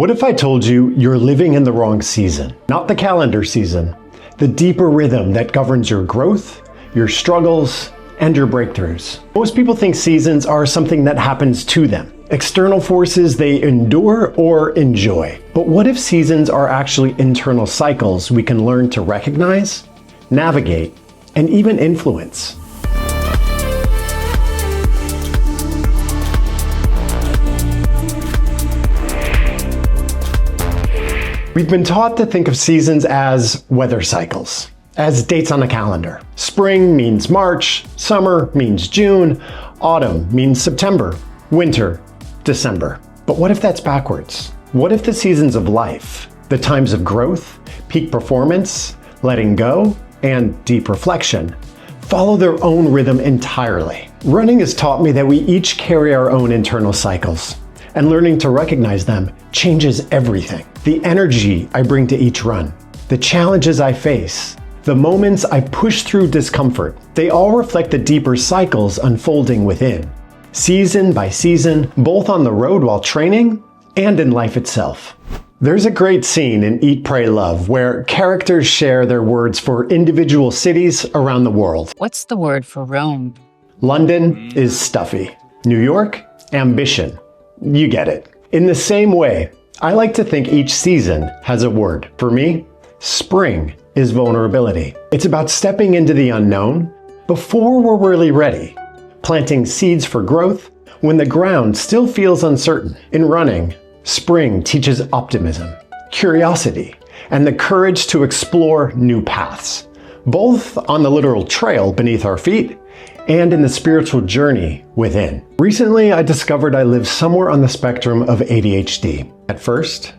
What if I told you you're living in the wrong season? Not the calendar season, the deeper rhythm that governs your growth, your struggles, and your breakthroughs. Most people think seasons are something that happens to them, external forces they endure or enjoy. But what if seasons are actually internal cycles we can learn to recognize, navigate, and even influence? We've been taught to think of seasons as weather cycles, as dates on a calendar. Spring means March, summer means June, autumn means September, winter, December. But what if that's backwards? What if the seasons of life, the times of growth, peak performance, letting go, and deep reflection, follow their own rhythm entirely? Running has taught me that we each carry our own internal cycles, and learning to recognize them changes everything. The energy I bring to each run, the challenges I face, the moments I push through discomfort, they all reflect the deeper cycles unfolding within, season by season, both on the road while training and in life itself. There's a great scene in Eat, Pray, Love where characters share their words for individual cities around the world. What's the word for Rome? London is stuffy. New York, ambition. You get it. In the same way, I like to think each season has a word. For me, spring is vulnerability. It's about stepping into the unknown before we're really ready, planting seeds for growth when the ground still feels uncertain. In running, spring teaches optimism, curiosity, and the courage to explore new paths, both on the literal trail beneath our feet and in the spiritual journey within. Recently, I discovered I live somewhere on the spectrum of ADHD. At first,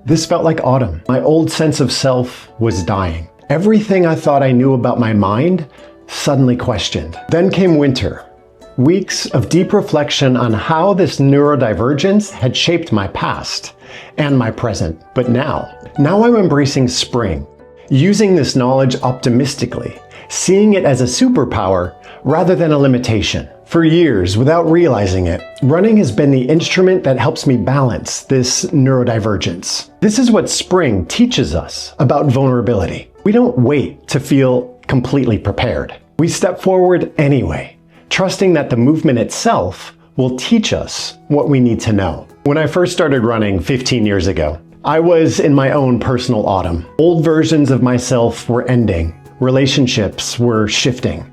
this felt like autumn. My old sense of self was dying. Everything I thought I knew about my mind suddenly questioned. Then came winter. Weeks of deep reflection on how this neurodivergence had shaped my past and my present. But now I'm embracing spring, using this knowledge optimistically, seeing it as a superpower rather than a limitation. For years, without realizing it, running has been the instrument that helps me balance this neurodivergence. This is what spring teaches us about vulnerability. We don't wait to feel completely prepared. We step forward anyway, trusting that the movement itself will teach us what we need to know. When I first started running 15 years ago, I was in my own personal autumn. Old versions of myself were ending. Relationships were shifting,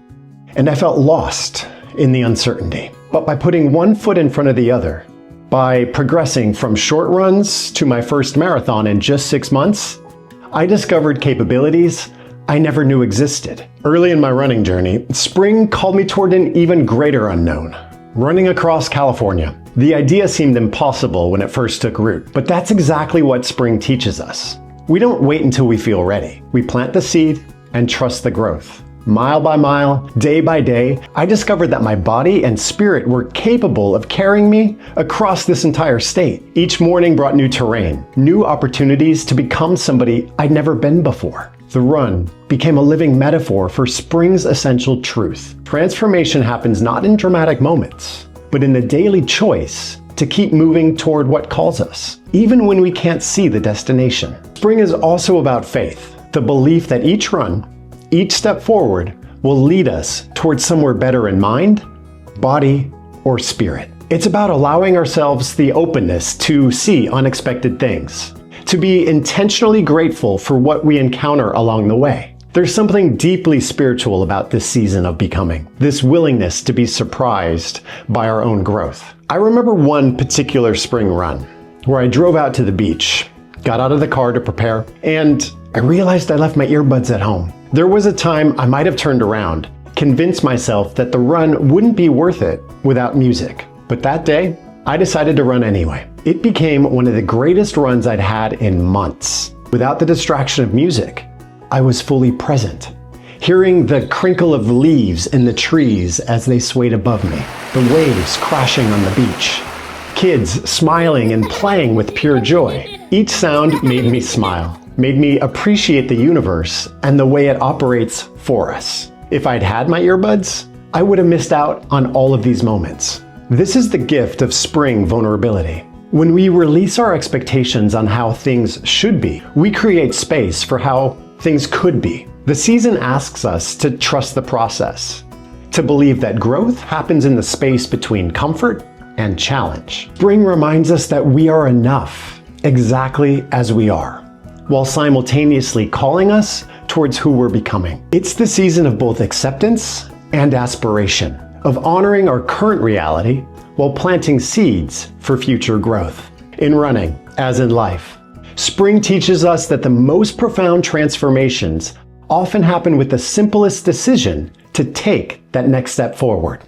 and I felt lost in the uncertainty. But by putting one foot in front of the other, by progressing from short runs to my first marathon in just 6 months, I discovered capabilities I never knew existed. Early in my running journey, spring called me toward an even greater unknown, running across California. The idea seemed impossible when it first took root, but that's exactly what spring teaches us. We don't wait until we feel ready. We plant the seed and trust the growth. Mile by mile, day by day, I discovered that my body and spirit were capable of carrying me across this entire state. Each morning brought new terrain, new opportunities to become somebody I'd never been before. The run became a living metaphor for spring's essential truth. Transformation happens not in dramatic moments, but in the daily choice to keep moving toward what calls us, even when we can't see the destination. Spring is also about faith, the belief that each run, each step forward will lead us towards somewhere better in mind, body, or spirit. It's about allowing ourselves the openness to see unexpected things, to be intentionally grateful for what we encounter along the way. There's something deeply spiritual about this season of becoming, this willingness to be surprised by our own growth. I remember one particular spring run where I drove out to the beach, got out of the car to prepare, and I realized I left my earbuds at home. There was a time I might have turned around, convinced myself that the run wouldn't be worth it without music. But that day, I decided to run anyway. It became one of the greatest runs I'd had in months. Without the distraction of music, I was fully present, hearing the crinkle of leaves in the trees as they swayed above me, the waves crashing on the beach, kids smiling and playing with pure joy. Each sound made me smile, made me appreciate the universe and the way it operates for us. If I'd had my earbuds, I would have missed out on all of these moments. This is the gift of spring vulnerability. When we release our expectations on how things should be, we create space for how things could be. The season asks us to trust the process, to believe that growth happens in the space between comfort and challenge. Spring reminds us that we are enough, exactly as we are, while simultaneously calling us towards who we're becoming. It's the season of both acceptance and aspiration, of honoring our current reality while planting seeds for future growth. In running, as in life, spring teaches us that the most profound transformations often happen with the simplest decision to take that next step forward.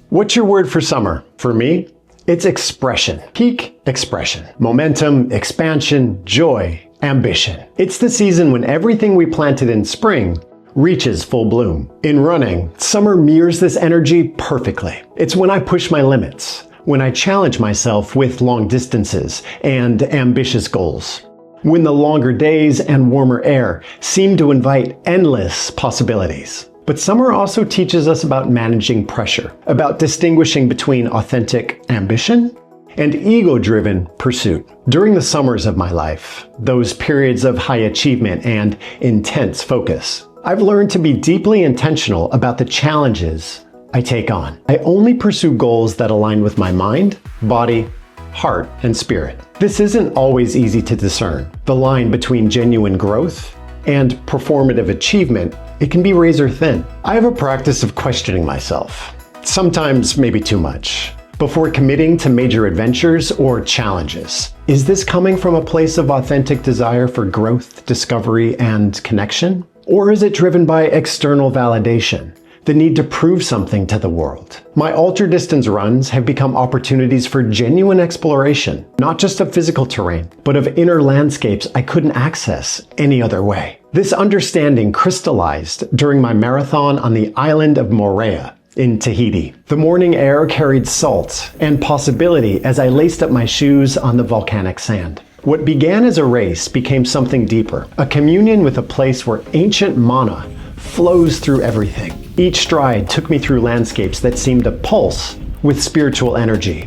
What's your word for summer? For me, it's expression. Peak expression. Momentum, expansion, joy, ambition. It's the season when everything we planted in spring reaches full bloom. In running, summer mirrors this energy perfectly. It's when I push my limits, when I challenge myself with long distances and ambitious goals, when the longer days and warmer air seem to invite endless possibilities. But summer also teaches us about managing pressure, about distinguishing between authentic ambition and ego-driven pursuit. During the summers of my life, those periods of high achievement and intense focus, I've learned to be deeply intentional about the challenges I take on. I only pursue goals that align with my mind, body, heart, and spirit. This isn't always easy to discern. The line between genuine growth and performative achievement, it can be razor thin. I have a practice of questioning myself, sometimes maybe too much, before committing to major adventures or challenges. Is this coming from a place of authentic desire for growth, discovery, and connection? Or is it driven by external validation, the need to prove something to the world? My ultra-distance runs have become opportunities for genuine exploration, not just of physical terrain, but of inner landscapes I couldn't access any other way. This understanding crystallized during my marathon on the island of Moorea in Tahiti. The morning air carried salt and possibility as I laced up my shoes on the volcanic sand. What began as a race became something deeper, a communion with a place where ancient mana flows through everything. Each stride took me through landscapes that seemed to pulse with spiritual energy,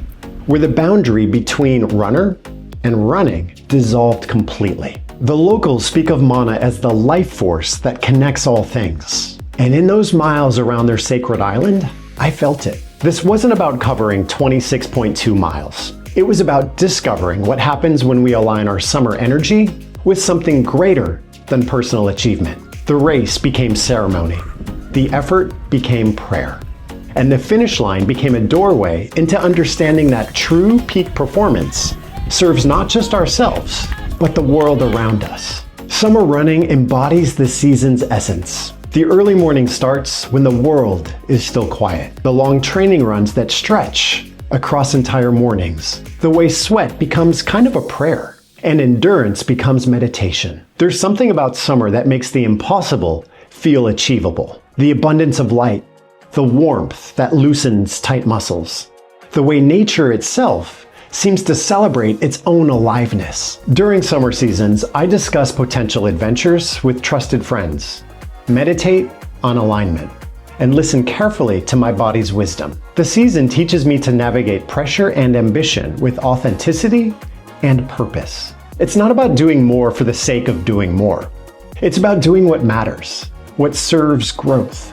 where the boundary between runner and running dissolved completely. The locals speak of mana as the life force that connects all things. And in those miles around their sacred island, I felt it. This wasn't about covering 26.2 miles. It was about discovering what happens when we align our summer energy with something greater than personal achievement. The race became ceremony. The effort became prayer. And the finish line became a doorway into understanding that true peak performance serves not just ourselves, but the world around us. Summer running embodies the season's essence. The early morning starts when the world is still quiet. The long training runs that stretch across entire mornings. The way sweat becomes kind of a prayer, and endurance becomes meditation. There's something about summer that makes the impossible feel achievable. The abundance of light, the warmth that loosens tight muscles, the way nature itself seems to celebrate its own aliveness. During summer seasons, I discuss potential adventures with trusted friends, meditate on alignment, and listen carefully to my body's wisdom. The season teaches me to navigate pressure and ambition with authenticity and purpose. It's not about doing more for the sake of doing more. It's about doing what matters, what serves growth,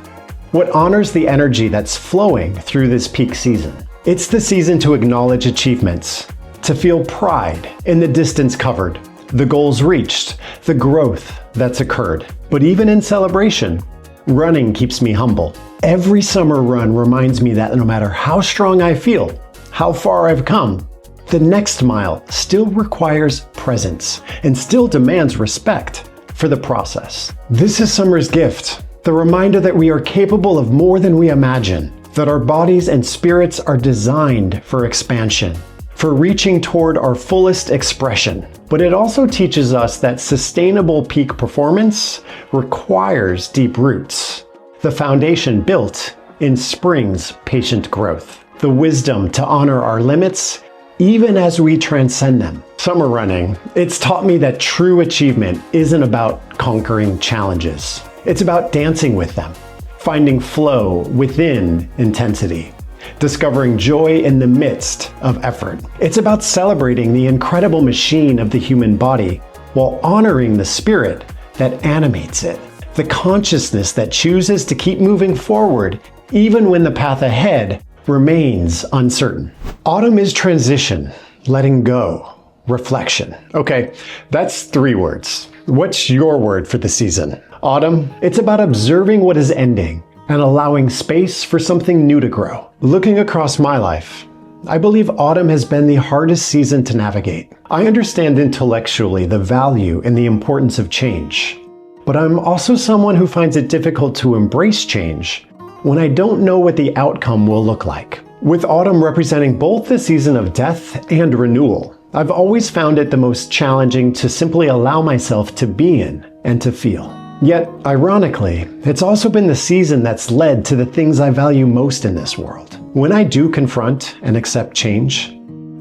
what honors the energy that's flowing through this peak season. It's the season to acknowledge achievements, to feel pride in the distance covered, the goals reached, the growth that's occurred. But even in celebration, running keeps me humble. Every summer run reminds me that no matter how strong I feel, how far I've come, the next mile still requires presence and still demands respect for the process. This is summer's gift, the reminder that we are capable of more than we imagine, that our bodies and spirits are designed for expansion, for reaching toward our fullest expression. But it also teaches us that sustainable peak performance requires deep roots, the foundation built in spring's patient growth, the wisdom to honor our limits even as we transcend them. Summer running, it's taught me that true achievement isn't about conquering challenges. It's about dancing with them, finding flow within intensity, discovering joy in the midst of effort. It's about celebrating the incredible machine of the human body while honoring the spirit that animates it, the consciousness that chooses to keep moving forward even when the path ahead remains uncertain. Autumn is transition, letting go, reflection. Okay, that's 3 words. What's your word for the season? Autumn, it's about observing what is ending and allowing space for something new to grow. Looking across my life, I believe autumn has been the hardest season to navigate. I understand intellectually the value and the importance of change, but I'm also someone who finds it difficult to embrace change when I don't know what the outcome will look like. With autumn representing both the season of death and renewal, I've always found it the most challenging to simply allow myself to be in and to feel. Yet, ironically, it's also been the season that's led to the things I value most in this world. When I do confront and accept change,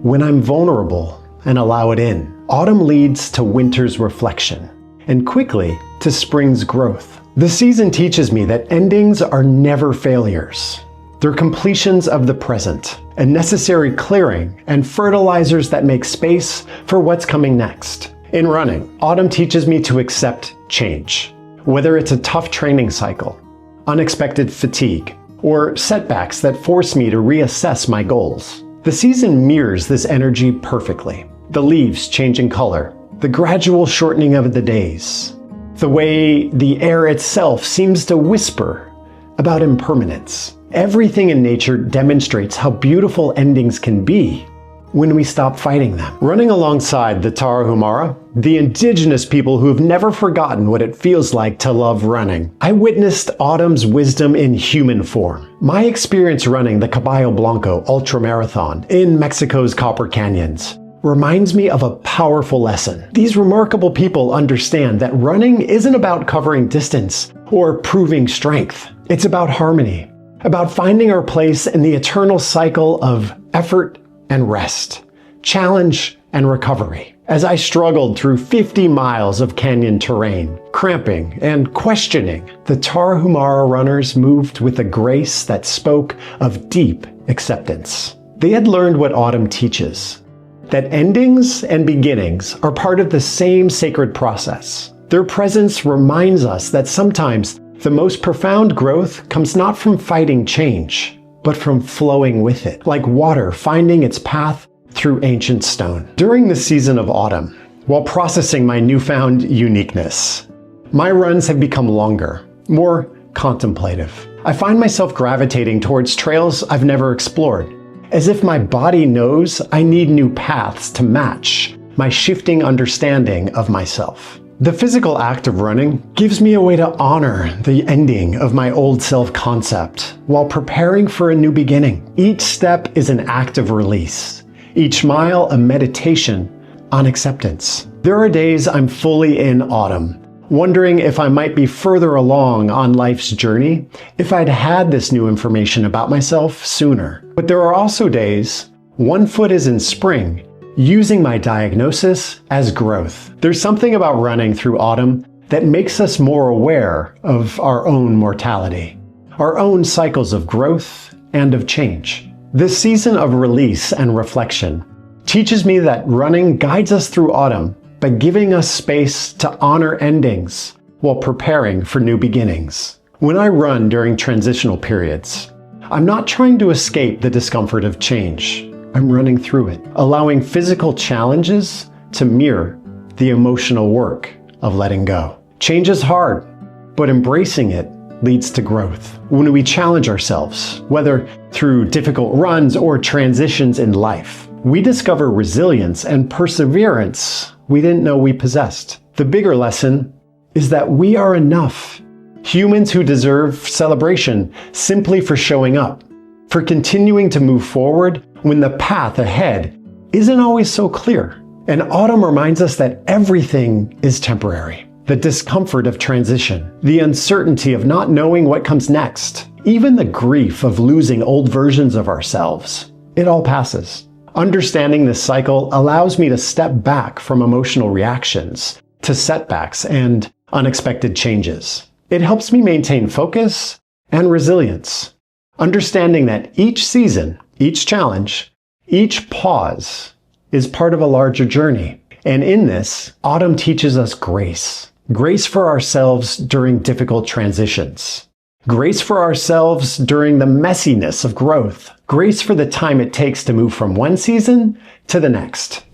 when I'm vulnerable and allow it in, autumn leads to winter's reflection, and quickly to spring's growth. The season teaches me that endings are never failures. They're completions of the present, a necessary clearing, and fertilizers that make space for what's coming next. In running, autumn teaches me to accept change. Whether it's a tough training cycle, unexpected fatigue, or setbacks that force me to reassess my goals. The season mirrors this energy perfectly. The leaves changing color, the gradual shortening of the days, the way the air itself seems to whisper about impermanence. Everything in nature demonstrates how beautiful endings can be when we stop fighting them. Running alongside the Tarahumara, the indigenous people who have never forgotten what it feels like to love running, I witnessed autumn's wisdom in human form. My experience running the Caballo Blanco ultramarathon in Mexico's Copper Canyons reminds me of a powerful lesson. These remarkable people understand that running isn't about covering distance or proving strength. It's about harmony, about finding our place in the eternal cycle of effort and rest, challenge and recovery. As I struggled through 50 miles of canyon terrain, cramping and questioning, the Tarahumara runners moved with a grace that spoke of deep acceptance. They had learned what autumn teaches, that endings and beginnings are part of the same sacred process. Their presence reminds us that sometimes the most profound growth comes not from fighting change, but from flowing with it, like water finding its path through ancient stone. During the season of autumn, while processing my newfound uniqueness, my runs have become longer, more contemplative. I find myself gravitating towards trails I've never explored, as if my body knows I need new paths to match my shifting understanding of myself. The physical act of running gives me a way to honor the ending of my old self-concept while preparing for a new beginning. Each step is an act of release, each mile a meditation on acceptance. There are days I'm fully in autumn, wondering if I might be further along on life's journey if I'd had this new information about myself sooner. But there are also days, one foot is in spring, using my diagnosis as growth. There's something about running through autumn that makes us more aware of our own mortality, our own cycles of growth and of change. This season of release and reflection teaches me that running guides us through autumn by giving us space to honor endings while preparing for new beginnings. When I run during transitional periods, I'm not trying to escape the discomfort of change. I'm running through it, allowing physical challenges to mirror the emotional work of letting go. Change is hard, but embracing it leads to growth. When we challenge ourselves, whether through difficult runs or transitions in life, we discover resilience and perseverance we didn't know we possessed. The bigger lesson is that we are enough. Humans who deserve celebration simply for showing up, for continuing to move forward when the path ahead isn't always so clear. And autumn reminds us that everything is temporary. The discomfort of transition, the uncertainty of not knowing what comes next, even the grief of losing old versions of ourselves, it all passes. Understanding this cycle allows me to step back from emotional reactions to setbacks and unexpected changes. It helps me maintain focus and resilience, understanding that each season, each challenge, each pause is part of a larger journey. And in this, autumn teaches us grace. Grace for ourselves during difficult transitions. Grace for ourselves during the messiness of growth. Grace for the time it takes to move from one season to the next.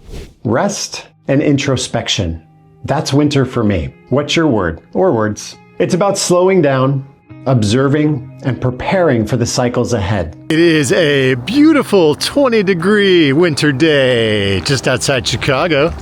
Rest and introspection. That's winter for me. What's your word or words? It's about slowing down, observing, and preparing for the cycles ahead. It is a beautiful 20-degree winter day just outside Chicago.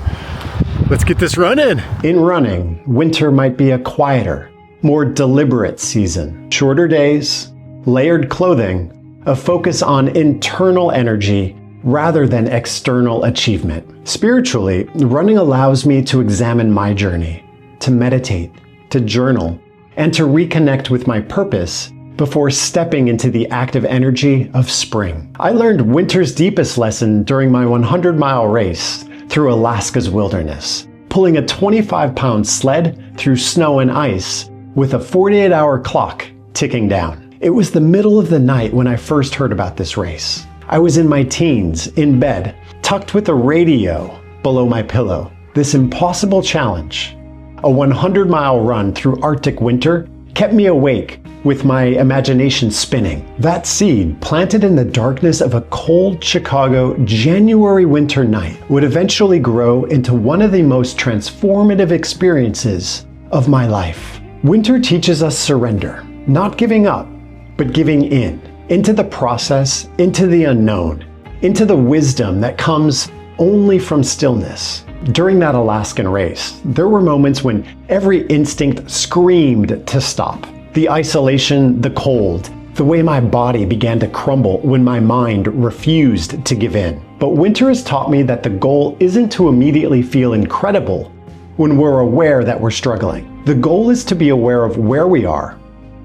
Let's get this running. In running, winter might be a quieter, more deliberate season. Shorter days, layered clothing, a focus on internal energy rather than external achievement. Spiritually, running allows me to examine my journey, to meditate, to journal, and to reconnect with my purpose before stepping into the active energy of spring. I learned winter's deepest lesson during my 100-mile race through Alaska's wilderness, pulling a 25-pound sled through snow and ice with a 48-hour clock ticking down. It was the middle of the night when I first heard about this race. I was in my teens, in bed, tucked with a radio below my pillow. This impossible challenge, a 100-mile run through Arctic winter, kept me awake with my imagination spinning. That seed, planted in the darkness of a cold Chicago January winter night, would eventually grow into one of the most transformative experiences of my life. Winter teaches us surrender, not giving up, but giving in, into the process, into the unknown, into the wisdom that comes only from stillness. During that Alaskan race, there were moments when every instinct screamed to stop. The isolation, the cold, the way my body began to crumble when my mind refused to give in. But winter has taught me that the goal isn't to immediately feel incredible when we're aware that we're struggling. The goal is to be aware of where we are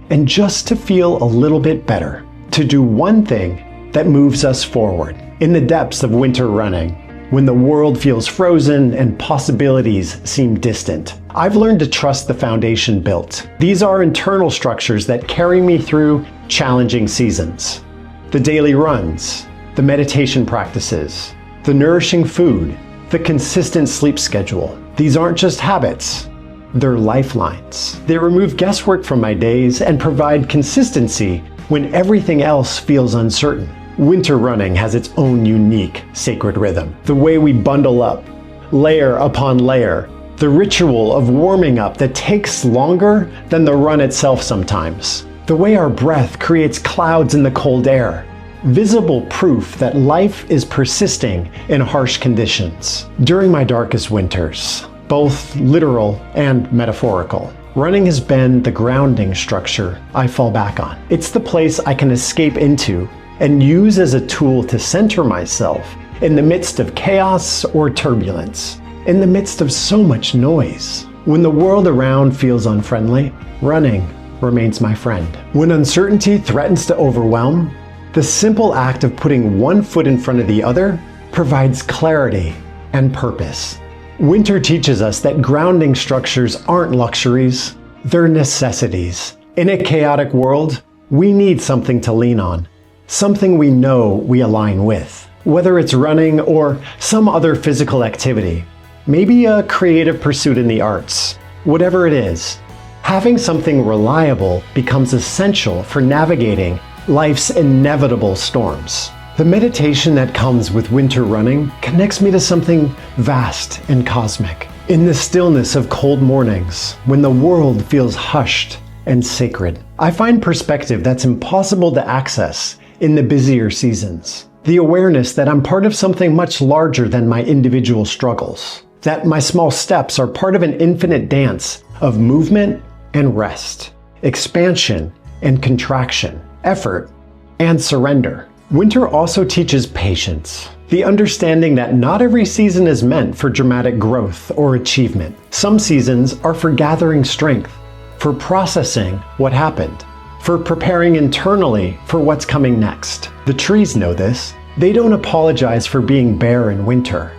and just to feel a little bit better, to do one thing that moves us forward. In the depths of winter running, when the world feels frozen and possibilities seem distant, I've learned to trust the foundation built. These are internal structures that carry me through challenging seasons. The daily runs, the meditation practices, the nourishing food, the consistent sleep schedule. These aren't just habits, they're lifelines. They remove guesswork from my days and provide consistency when everything else feels uncertain. Winter running has its own unique sacred rhythm. The way we bundle up, layer upon layer, the ritual of warming up that takes longer than the run itself sometimes. The way our breath creates clouds in the cold air, visible proof that life is persisting in harsh conditions. During my darkest winters, both literal and metaphorical, running has been the grounding structure I fall back on. It's the place I can escape into and use as a tool to center myself in the midst of chaos or turbulence, in the midst of so much noise. When the world around feels unfriendly, running remains my friend. When uncertainty threatens to overwhelm, the simple act of putting one foot in front of the other provides clarity and purpose. Winter teaches us that grounding structures aren't luxuries, they're necessities. In a chaotic world, we need something to lean on. Something we know we align with, whether it's running or some other physical activity, maybe a creative pursuit in the arts. Whatever it is, having something reliable becomes essential for navigating life's inevitable storms. The meditation that comes with winter running connects me to something vast and cosmic. In the stillness of cold mornings, when the world feels hushed and sacred, I find perspective that's impossible to access in the busier seasons. The awareness that I'm part of something much larger than my individual struggles. That my small steps are part of an infinite dance of movement and rest, expansion and contraction, effort and surrender. Winter also teaches patience. The understanding that not every season is meant for dramatic growth or achievement. Some seasons are for gathering strength, for processing what happened, for preparing internally for what's coming next. The trees know this. They don't apologize for being bare in winter.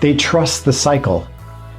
They trust the cycle,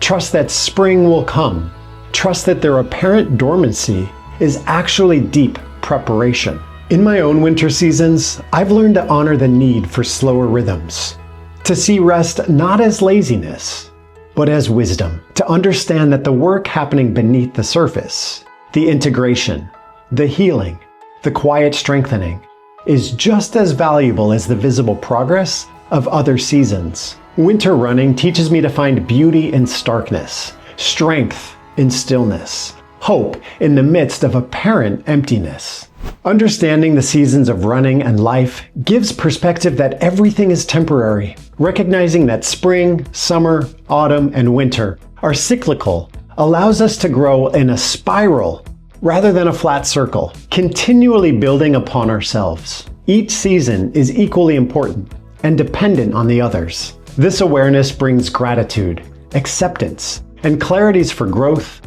trust that spring will come, trust that their apparent dormancy is actually deep preparation. In my own winter seasons, I've learned to honor the need for slower rhythms, to see rest not as laziness, but as wisdom, to understand that the work happening beneath the surface, the integration, the healing, the quiet strengthening, is just as valuable as the visible progress of other seasons. Winter running teaches me to find beauty in starkness, strength in stillness, hope in the midst of apparent emptiness. Understanding the seasons of running and life gives perspective that everything is temporary. Recognizing that spring, summer, autumn, and winter are cyclical allows us to grow in a spiral rather than a flat circle, continually building upon ourselves. Each season is equally important and dependent on the others. This awareness brings gratitude, acceptance, and clarities for growth,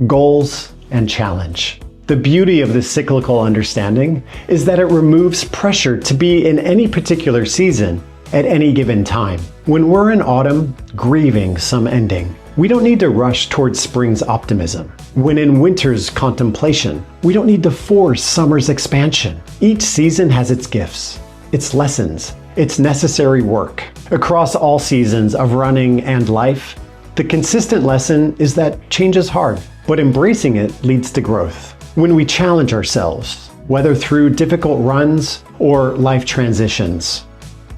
goals, and challenge. The beauty of this cyclical understanding is that it removes pressure to be in any particular season at any given time. When we're in autumn, grieving some ending, we don't need to rush towards spring's optimism. When in winter's contemplation, we don't need to force summer's expansion. Each season has its gifts, its lessons, its necessary work. Across all seasons of running and life, the consistent lesson is that change is hard, but embracing it leads to growth. When we challenge ourselves, whether through difficult runs or life transitions,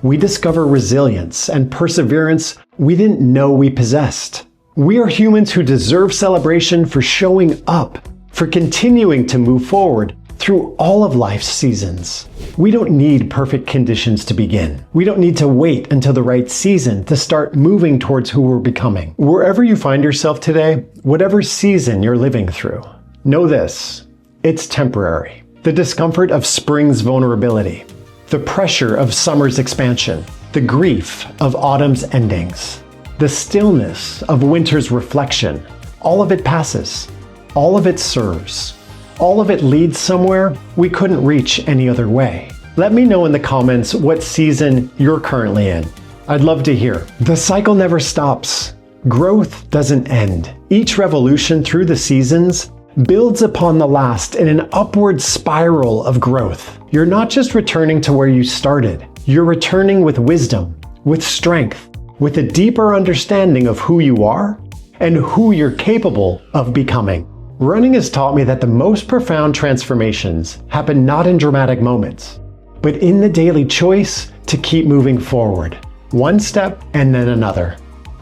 we discover resilience and perseverance we didn't know we possessed. We are humans who deserve celebration for showing up, for continuing to move forward through all of life's seasons. We don't need perfect conditions to begin. We don't need to wait until the right season to start moving towards who we're becoming. Wherever you find yourself today, whatever season you're living through, know this: it's temporary. The discomfort of spring's vulnerability, the pressure of summer's expansion, the grief of autumn's endings, the stillness of winter's reflection, all of it passes. All of it serves. All of it leads somewhere we couldn't reach any other way. Let me know in the comments what season you're currently in. I'd love to hear. The cycle never stops. Growth doesn't end. Each revolution through the seasons builds upon the last in an upward spiral of growth. You're not just returning to where you started. You're returning with wisdom, with strength, with a deeper understanding of who you are and who you're capable of becoming. Running has taught me that the most profound transformations happen not in dramatic moments, but in the daily choice to keep moving forward. One step and then another.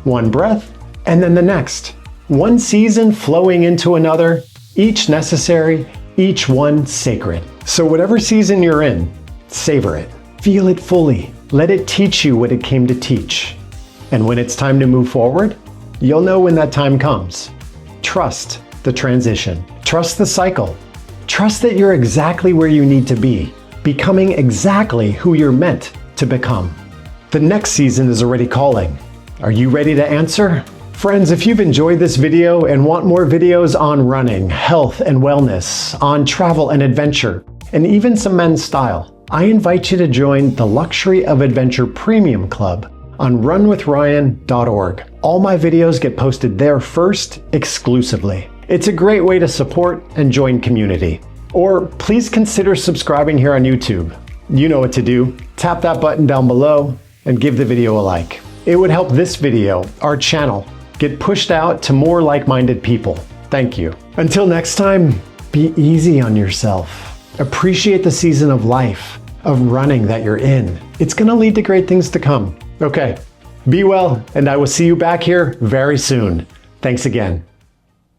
One breath and then the next. One season flowing into another, each necessary, each one sacred. So whatever season you're in, savor it. Feel it fully. Let it teach you what it came to teach. And when it's time to move forward, you'll know when that time comes. Trust the transition. Trust the cycle. Trust that you're exactly where you need to be, becoming exactly who you're meant to become. The next season is already calling. Are you ready to answer? Friends, if you've enjoyed this video and want more videos on running, health and wellness, on travel and adventure, and even some men's style, I invite you to join the Luxury of Adventure Premium Club on runwithryan.org. All my videos get posted there first, exclusively. It's a great way to support and join community. Or please consider subscribing here on YouTube. You know what to do. Tap that button down below and give the video a like. It would help this video, our channel, get pushed out to more like-minded people. Thank you. Until next time, be easy on yourself. Appreciate the season of life, of running that you're in. It's gonna lead to great things to come. Okay, be well, and I will see you back here very soon. Thanks again.